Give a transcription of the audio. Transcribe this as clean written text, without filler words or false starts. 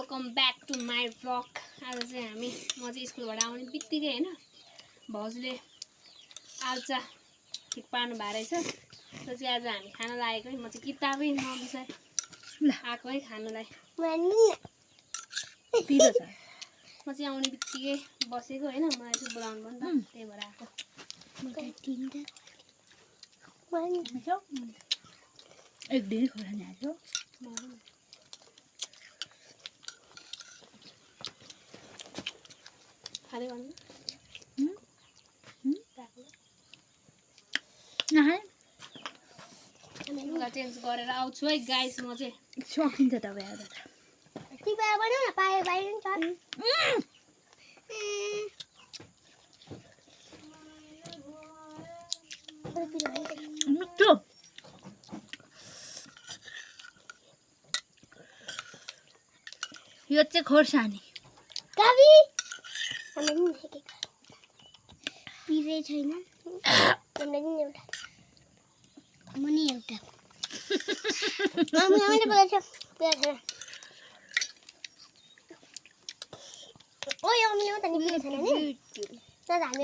Welcome back to my blog. आज चाहिँ म चाहिँ स्कुलबाट आउने बित्तिकै होइन भाउजूले आल्चा ठिक पार्नु भएको रहेछ। त्यो चाहिँ आज हामी खान लागेको। म चाहिँ किताबै नबिसाइ आएको है खानुलाई। म चाहिँ आउने बित्तिकै बसेको होइन, मलाई चाहिँ बोलाउनु भयो नि त, त्यही भएर आएको। एक दिन खोर्सानी हाल्यो। खाँदै गर्नु लुगा चेन्ज गरेर आउँछु है गाइस। म चाहिँ सकिन्छ तपाईँ आएर मिठो। यो चाहिँ खोर्सानी पिरे छैन मनी एउटा मैले बोलेको ओइ अमिलो त नि पिरे छैन नि त हामी